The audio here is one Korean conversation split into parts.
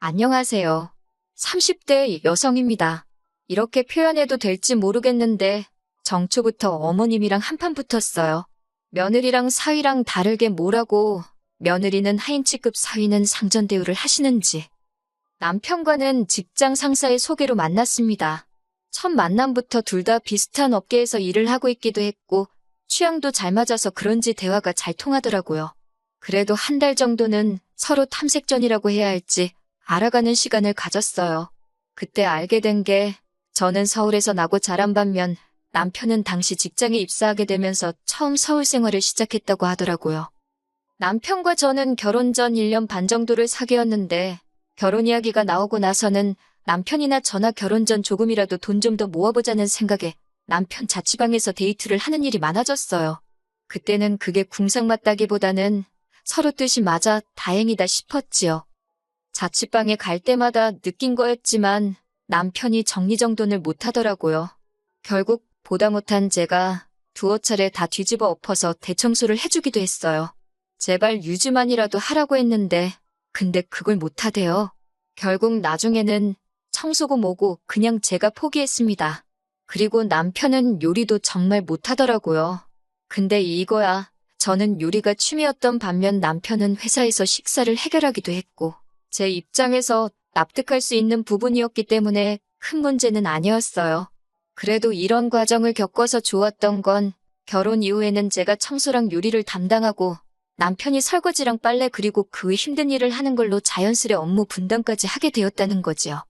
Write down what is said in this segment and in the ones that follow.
안녕하세요. 30대 여성입니다. 이렇게 표현해도 될지 모르겠는데 정초부터 어머님이랑 한판 붙었어요. 며느리랑 사위랑 다르게 뭐라고 며느리는 하인치급 사위는 상전 대우를 하시는지. 남편과는 직장 상사의 소개로 만났습니다. 첫 만남부터 둘 다 비슷한 업계에서 일을 하고 있기도 했고 취향도 잘 맞아서 그런지 대화가 잘 통하더라고요. 그래도 한 달 정도는 서로 탐색전이라고 해야 할지 알아가는 시간을 가졌어요. 그때 알게 된 게 저는 서울에서 나고 자란 반면 남편은 당시 직장에 입사하게 되면서 처음 서울 생활을 시작했다고 하더라고요. 남편과 저는 결혼 전 1년 반 정도를 사귀었는데 결혼 이야기가 나오고 나서는 남편이나 저나 결혼 전 조금이라도 돈 좀 더 모아보자는 생각에 남편 자취방에서 데이트를 하는 일이 많아졌어요. 그때는 그게 궁상맞다기보다는 서로 뜻이 맞아 다행이다 싶었지요. 자취방에 갈 때마다 느낀 거였지만 남편이 정리정돈을 못하더라고요. 결국 보다 못한 제가 두어 차례 다 뒤집어 엎어서 대청소를 해주기도 했어요. 제발 유지만이라도 하라고 했는데 근데 그걸 못하대요. 결국 나중에는 청소고 뭐고 그냥 제가 포기했습니다. 그리고 남편은 요리도 정말 못하더라고요. 근데 이거야. 저는 요리가 취미였던 반면 남편은 회사에서 식사를 해결하기도 했고 제 입장에서 납득할 수 있는 부분이었기 때문에 큰 문제는 아니었어요. 그래도 이런 과정을 겪어서 좋았던 건 결혼 이후에는 제가 청소랑 요리를 담당하고 남편이 설거지랑 빨래 그리고 그 힘든 일을 하는 걸로 자연스레 업무 분담까지 하게 되었다는 거지요.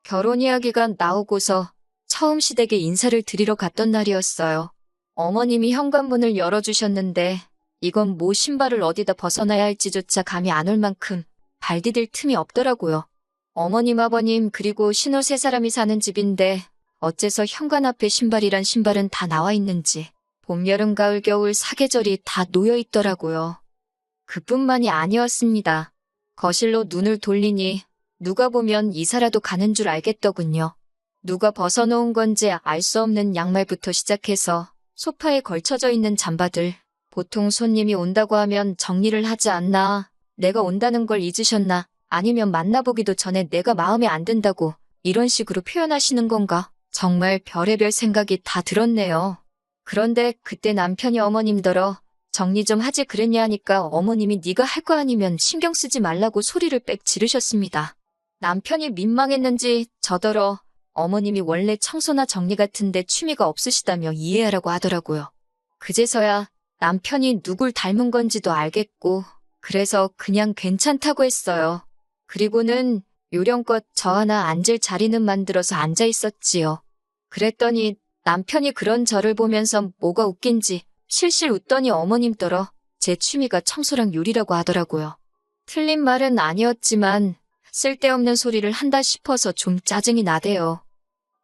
결혼 이야기가 나오고서 처음 시댁에 인사를 드리러 갔던 날이었어요. 어머님이 현관문을 열어주셨는데 이건 뭐 신발을 어디다 벗어나야 할지조차 감이 안 올 만큼 발 디딜 틈이 없더라고요. 어머님, 아버님 그리고 신혼 세 사람이 사는 집인데 어째서 현관 앞에 신발은 다 나와 있는지 봄, 여름, 가을, 겨울 사계절이 다 놓여 있더라고요. 그뿐만이 아니었습니다. 거실로 눈을 돌리니 누가 보면 이사라도 가는 줄 알겠더군요. 누가 벗어놓은 건지 알 수 없는 양말부터 시작해서 소파에 걸쳐져 있는 잠바들. 보통 손님이 온다고 하면 정리를 하지 않나, 내가 온다는 걸 잊으셨나, 아니면 만나보기도 전에 내가 마음에 안 든다고 이런 식으로 표현하시는 건가? 정말 별의별 생각이 다 들었네요. 그런데 그때 남편이 어머님더러 정리 좀 하지 그랬냐 하니까 어머님이 네가 할 거 아니면 신경 쓰지 말라고 소리를 빽 지르셨습니다. 남편이 민망했는지 저더러 어머님이 원래 청소나 정리 같은데 취미가 없으시다며 이해하라고 하더라고요. 그제서야 남편이 누굴 닮은 건지도 알겠고 그래서 그냥 괜찮다고 했어요. 그리고는 요령껏 저 하나 앉을 자리는 만들어서 앉아 있었지요. 그랬더니 남편이 그런 저를 보면서 뭐가 웃긴지 실실 웃더니 어머님더러 제 취미가 청소랑 요리라고 하더라고요. 틀린 말은 아니었지만 쓸데없는 소리를 한다 싶어서 좀 짜증이 나대요.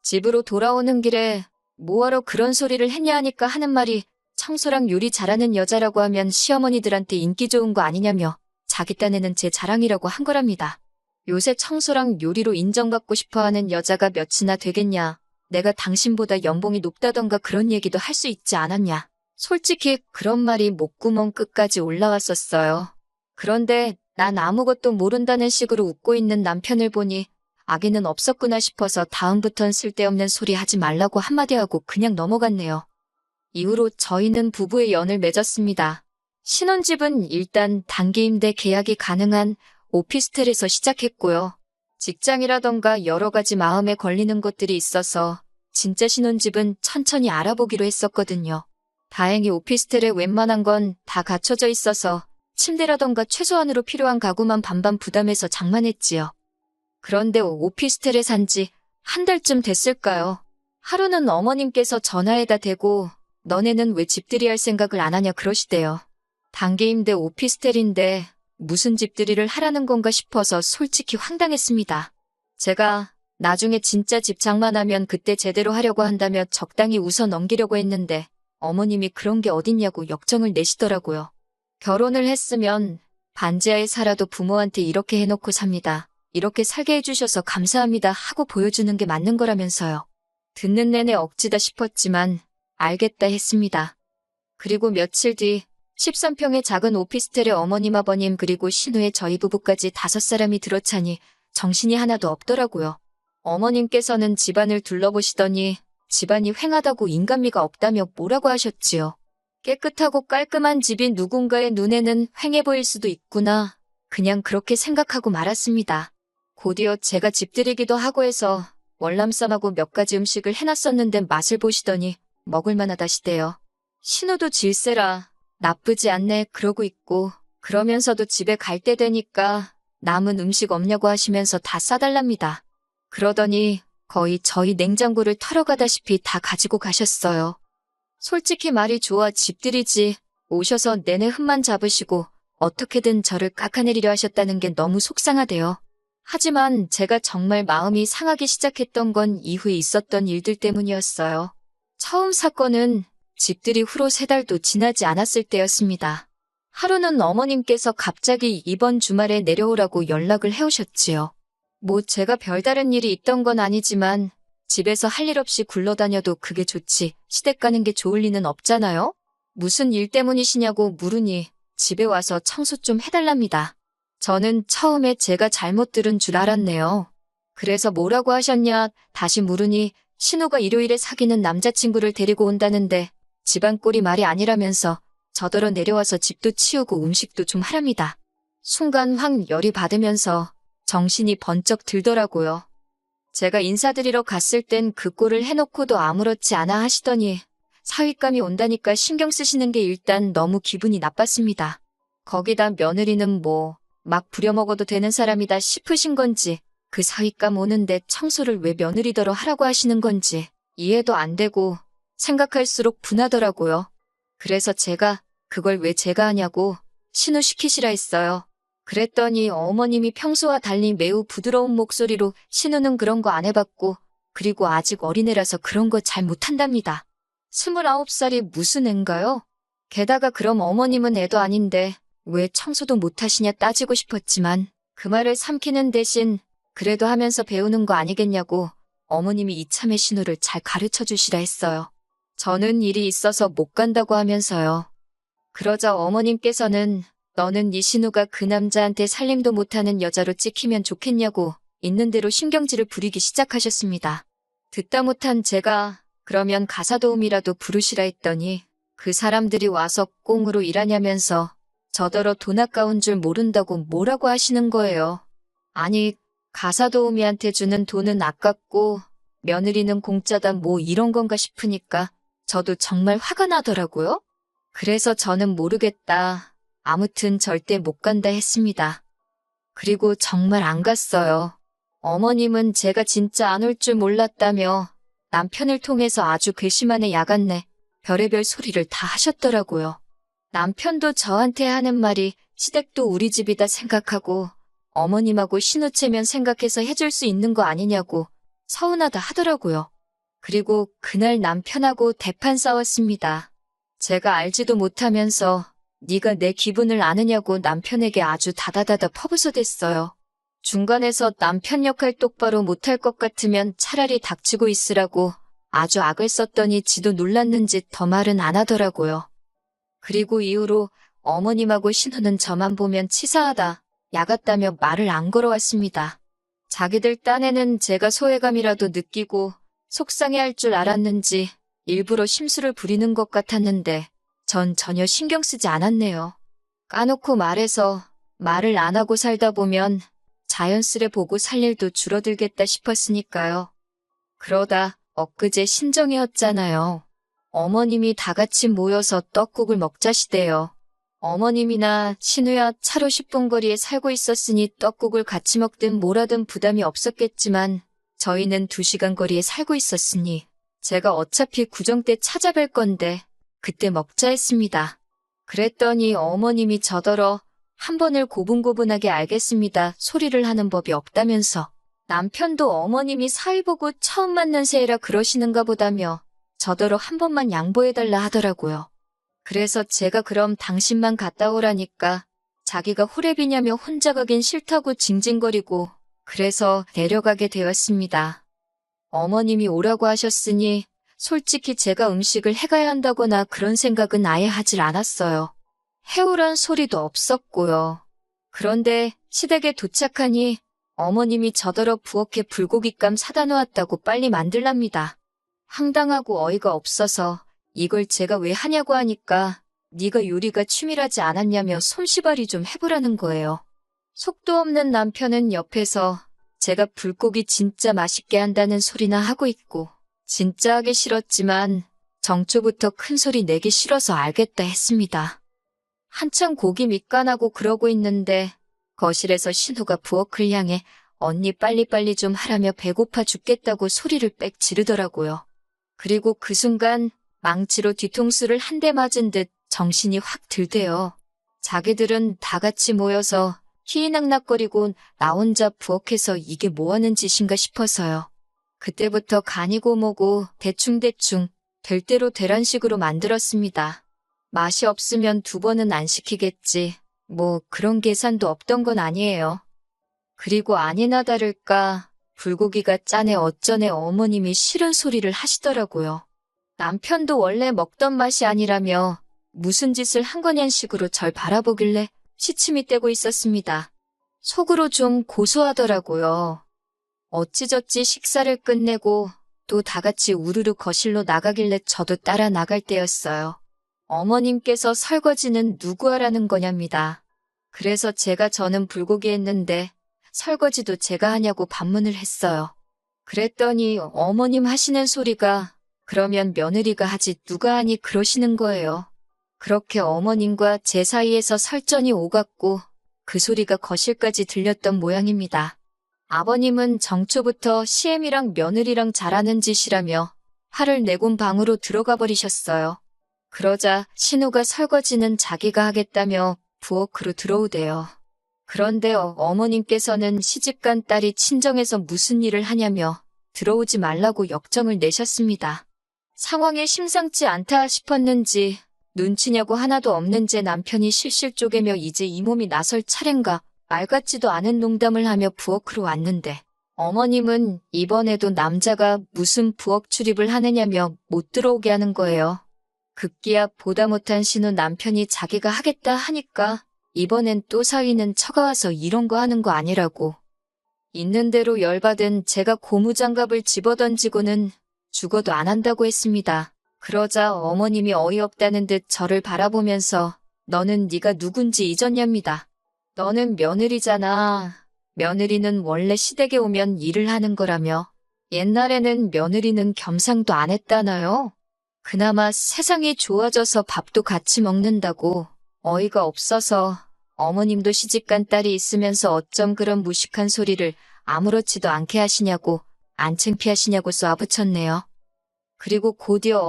집으로 돌아오는 길에 뭐하러 그런 소리를 했냐 하니까 하는 말이 청소랑 요리 잘하는 여자라고 하면 시어머니들한테 인기 좋은 거 아니냐며 자기 딴에는 제 자랑이라고 한 거랍니다. 요새 청소랑 요리로 인정받고 싶어하는 여자가 몇이나 되겠냐. 내가 당신보다 연봉이 높다던가 그런 얘기도 할 수 있지 않았냐. 솔직히 그런 말이 목구멍 끝까지 올라왔었어요. 그런데 난 아무것도 모른다는 식으로 웃고 있는 남편을 보니 악의는 없었구나 싶어서 다음부턴 쓸데없는 소리 하지 말라고 한마디 하고 그냥 넘어갔네요. 이후로 저희는 부부의 연을 맺었습니다. 신혼집은 일단 단기 임대 계약이 가능한 오피스텔에서 시작했고요. 직장이라던가 여러 가지 마음에 걸리는 것들이 있어서 진짜 신혼집은 천천히 알아보기로 했었거든요. 다행히 오피스텔에 웬만한 건 다 갖춰져 있어서 침대라던가 최소한으로 필요한 가구만 반반 부담해서 장만했지요. 그런데 오피스텔에 산 지 한 달쯤 됐을까요? 하루는 어머님께서 전화에다 대고 너네는 왜 집들이 할 생각을 안 하냐 그러시대요. 단기 임대 오피스텔인데 무슨 집들이를 하라는 건가 싶어서 솔직히 황당했습니다. 제가 나중에 진짜 집 장만하면 그때 제대로 하려고 한다며 적당히 웃어 넘기려고 했는데 어머님이 그런 게 어딨냐고 역정을 내시더라고요. 결혼을 했으면 반지하에 살아도 부모한테 이렇게 해놓고 삽니다. 이렇게 살게 해주셔서 감사합니다 하고 보여주는 게 맞는 거라면서요. 듣는 내내 억지다 싶었지만 알겠다 했습니다. 그리고 며칠 뒤 13평의 작은 오피스텔에 어머님, 아버님 그리고 신우의 저희 부부까지 5사람이 들어차니 정신이 하나도 없더라고요. 어머님께서는 집안을 둘러보시더니 집안이 휑하다고 인간미가 없다며 뭐라고 하셨지요. 깨끗하고 깔끔한 집이 누군가의 눈에는 휑해 보일 수도 있구나. 그냥 그렇게 생각하고 말았습니다. 곧이어 제가 집들이기도 하고 해서 월남쌈하고 몇 가지 음식을 해놨었는데 맛을 보시더니 먹을만하다시대요. 신우도 질세라 나쁘지 않네 그러고 있고 그러면서도 집에 갈 때 되니까 남은 음식 없냐고 하시면서 다 싸달랍니다. 그러더니 거의 저희 냉장고를 털어가다시피 다 가지고 가셨어요. 솔직히 말이 좋아 집들이지 오셔서 내내 흠만 잡으시고 어떻게든 저를 깎아내리려 하셨다는 게 너무 속상하대요. 하지만 제가 정말 마음이 상하기 시작했던 건 이후에 있었던 일들 때문이었어요. 처음 사건은 집들이 후로 3달도 지나지 않았을 때였습니다. 하루는 어머님께서 갑자기 이번 주말에 내려오라고 연락을 해오셨지요. 뭐 제가 별다른 일이 있던 건 아니지만 집에서 할 일 없이 굴러다녀도 그게 좋지 시댁 가는 게 좋을 리는 없잖아요? 무슨 일 때문이시냐고 물으니 집에 와서 청소 좀 해달랍니다. 저는 처음에 제가 잘못 들은 줄 알았네요. 그래서 뭐라고 하셨냐 다시 물으니 신우가 일요일에 사귀는 남자친구를 데리고 온다는데 집안 꼴이 말이 아니라면서 저더러 내려와서 집도 치우고 음식도 좀 하랍니다. 순간 확 열이 받으면서 정신이 번쩍 들더라고요. 제가 인사드리러 갔을 땐 그 꼴을 해놓고도 아무렇지 않아 하시더니 사윗감이 온다니까 신경 쓰시는 게 일단 너무 기분이 나빴습니다. 거기다 며느리는 뭐 막 부려먹어도 되는 사람이다 싶으신 건지 그 사윗감 오는데 청소를 왜 며느리더러 하라고 하시는 건지 이해도 안 되고 생각할수록 분하더라고요. 그래서 제가 그걸 왜 제가 하냐고 신우 시키시라 했어요. 그랬더니 어머님이 평소와 달리 매우 부드러운 목소리로 신우는 그런 거 안 해봤고 그리고 아직 어린애라서 그런 거 잘 못한답니다. 29살이 무슨 앤가요? 게다가 그럼 어머님은 애도 아닌데 왜 청소도 못하시냐 따지고 싶었지만 그 말을 삼키는 대신 그래도 하면서 배우는 거 아니겠냐고 어머님이 이참에 신우를 잘 가르쳐 주시라 했어요. 저는 일이 있어서 못 간다고 하면서요. 그러자 어머님께서는 너는 네 신우가 그 남자한테 살림도 못하는 여자로 찍히면 좋겠냐고 있는 대로 신경질을 부리기 시작하셨습니다. 듣다 못한 제가 그러면 가사도우미라도 부르시라 했더니 그 사람들이 와서 꽁으로 일하냐면서 저더러 돈 아까운 줄 모른다고 뭐라고 하시는 거예요. 아니 가사도우미한테 주는 돈은 아깝고 며느리는 공짜다 뭐 이런 건가 싶으니까 저도 정말 화가 나더라고요. 그래서 저는 모르겠다. 아무튼 절대 못 간다 했습니다. 그리고 정말 안 갔어요. 어머님은 제가 진짜 안 올 줄 몰랐다며 남편을 통해서 아주 괘씸하네 야같네 별의별 소리를 다 하셨더라고요. 남편도 저한테 하는 말이 시댁도 우리 집이다 생각하고 어머님하고 신우체면 생각해서 해줄 수 있는 거 아니냐고 서운하다 하더라고요. 그리고 그날 남편하고 대판 싸웠습니다. 제가 알지도 못하면서 네가 내 기분을 아느냐고 남편에게 아주 다다다다 퍼부서댔어요. 중간에서 남편 역할 똑바로 못할 것 같으면 차라리 닥치고 있으라고 아주 악을 썼더니 지도 놀랐는지 더 말은 안 하더라고요. 그리고 이후로 어머님하고 신우는 저만 보면 치사하다, 야같다며 말을 안 걸어왔습니다. 자기들 딴에는 제가 소외감이라도 느끼고 속상해할 줄 알았는지 일부러 심술을 부리는 것 같았는데 전 전혀 신경 쓰지 않았네요. 까놓고 말해서 말을 안 하고 살다 보면 자연스레 보고 살 일도 줄어들겠다 싶었으니까요. 그러다 엊그제 신정이었잖아요. 어머님이 다 같이 모여서 떡국을 먹자시대요. 어머님이나 신우야 차로 10분 거리에 살고 있었으니 떡국을 같이 먹든 뭐라든 부담이 없었겠지만 저희는 2시간 거리에 살고 있었으니 제가 어차피 구정 때 찾아뵐 건데 그때 먹자 했습니다. 그랬더니 어머님이 저더러 한 번을 고분고분하게 알겠습니다 소리를 하는 법이 없다면서 남편도 어머님이 사위 보고 처음 만난 새이라 그러시는가 보다며 저더러 한 번만 양보해달라 하더라고요. 그래서 제가 그럼 당신만 갔다 오라니까 자기가 호랩이냐며 혼자 가긴 싫다고 징징거리고 그래서 데려가게 되었습니다. 어머님이 오라고 하셨으니 솔직히 제가 음식을 해가야 한다거나 그런 생각은 아예 하질 않았어요. 해오란 소리도 없었고요. 그런데 시댁에 도착하니 어머님이 저더러 부엌에 불고기감 사다 놓았다고 빨리 만들랍니다. 황당하고 어이가 없어서 이걸 제가 왜 하냐고 하니까 네가 요리가 취미라지 않았냐며 손시발이 좀 해보라는 거예요. 속도 없는 남편은 옆에서 제가 불고기 진짜 맛있게 한다는 소리나 하고 있고 진짜 하기 싫었지만 정초부터 큰 소리 내기 싫어서 알겠다 했습니다. 한참 고기 밑간하고 그러고 있는데 거실에서 신우가 부엌을 향해 언니 빨리빨리 좀 하라며 배고파 죽겠다고 소리를 빽 지르더라고요. 그리고 그 순간 망치로 뒤통수를 한 대 맞은 듯 정신이 확 들대요. 자기들은 다 같이 모여서 희희낙낙거리고 나 혼자 부엌에서 이게 뭐 하는 짓인가 싶어서요. 그때부터 간이고 뭐고 대충대충 될 대로 되란 식으로 만들었습니다. 맛이 없으면 두 번은 안 시키겠지. 뭐 그런 계산도 없던 건 아니에요. 그리고 아니나 다를까 불고기가 짜네 어쩌네 어머님이 싫은 소리를 하시더라고요. 남편도 원래 먹던 맛이 아니라며 무슨 짓을 한 거냔 식으로 절 바라보길래 시침이 떼고 있었습니다. 속으로 좀 고소하더라고요. 어찌저찌 식사를 끝내고 또 다 같이 우르르 거실로 나가길래 저도 따라 나갈 때였어요. 어머님께서 설거지는 누구 하라는 거냐입니다. 그래서 저는 불고기 했는데 설거지도 제가 하냐고 반문을 했어요. 그랬더니 어머님 하시는 소리가 그러면 며느리가 하지 누가 하니 그러시는 거예요. 그렇게 어머님과 제 사이에서 설전이 오갔고 그 소리가 거실까지 들렸던 모양입니다. 아버님은 정초부터 시엠이랑 며느리랑 잘하는 짓이라며 화를 내곤 방으로 들어가 버리셨어요. 그러자 신우가 설거지는 자기가 하겠다며 부엌으로 들어오대요. 그런데 어머님께서는 시집간 딸이 친정에서 무슨 일을 하냐며 들어오지 말라고 역정을 내셨습니다. 상황이 심상치 않다 싶었는지 눈치냐고 하나도 없는 제 남편이 실실 쪼개며 이제 이 몸이 나설 차례인가 말 같지도 않은 농담을 하며 부엌으로 왔는데 어머님은 이번에도 남자가 무슨 부엌 출입을 하느냐며 못 들어오게 하는 거예요. 급기야 보다 못한 신우 남편이 자기가 하겠다 하니까 이번엔 또 사위는 처가와서 이런 거 하는 거 아니라고. 있는 대로 열받은 제가 고무장갑을 집어던지고는 죽어도 안 한다고 했습니다. 그러자 어머님이 어이없다는 듯 저를 바라보면서 너는 네가 누군지 잊었냐입니다. 너는 며느리잖아. 며느리는 원래 시댁에 오면 일을 하는 거라며. 옛날에는 며느리는 겸상도 안 했다나요? 그나마 세상이 좋아져서 밥도 같이 먹는다고. 어이가 없어서 어머님도 시집간 딸이 있으면서 어쩜 그런 무식한 소리를 아무렇지도 않게 하시냐고 안 창피하시냐고 쏘아붙였네요. 그리고 곧이어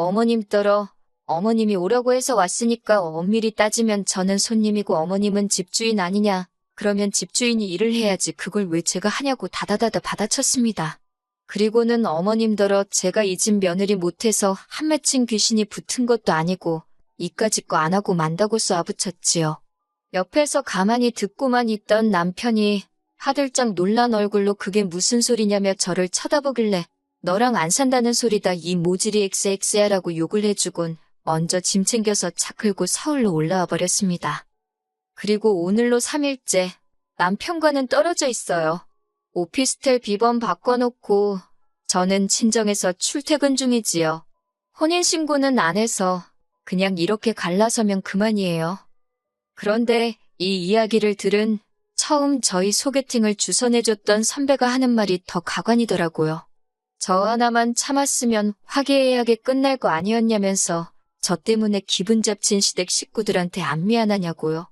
어머님이 오라고 해서 왔으니까 엄밀히 따지면 저는 손님이고 어머님은 집주인 아니냐. 그러면 집주인이 일을 해야지 그걸 왜 제가 하냐고 다다다다 받아쳤습니다. 그리고는 어머님더러 제가 이 집 며느리 못해서 한 맺힌 귀신이 붙은 것도 아니고 이까짓 거 안 하고 만다고 쏘아붙였지요. 옆에서 가만히 듣고만 있던 남편이 화들짝 놀란 얼굴로 그게 무슨 소리냐며 저를 쳐다보길래 너랑 안 산다는 소리다 이 모질이 엑스엑스야라고 욕을 해주곤 먼저 짐 챙겨서 차 끌고 서울로 올라와 버렸습니다. 그리고 오늘로 3일째 남편과는 떨어져 있어요. 오피스텔 비번 바꿔놓고 저는 친정에서 출퇴근 중이지요. 혼인신고는 안 해서 그냥 이렇게 갈라서면 그만이에요. 그런데 이 이야기를 들은 처음 저희 소개팅을 주선해줬던 선배가 하는 말이 더 가관이더라고요. 저 하나만 참았으면 화기애애하게 끝날 거 아니었냐면서 저 때문에 기분 잡친 시댁 식구들한테 안 미안하냐고요.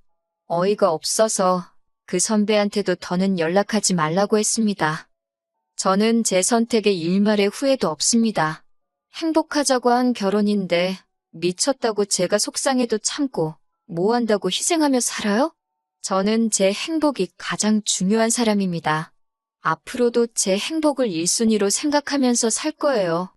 어이가 없어서 그 선배한테도 더는 연락하지 말라고 했습니다. 저는 제 선택에 일말의 후회도 없습니다. 행복하자고 한 결혼인데 미쳤다고 제가 속상해도 참고 뭐 한다고 희생하며 살아요? 저는 제 행복이 가장 중요한 사람입니다. 앞으로도 제 행복을 1순위로 생각하면서 살 거예요.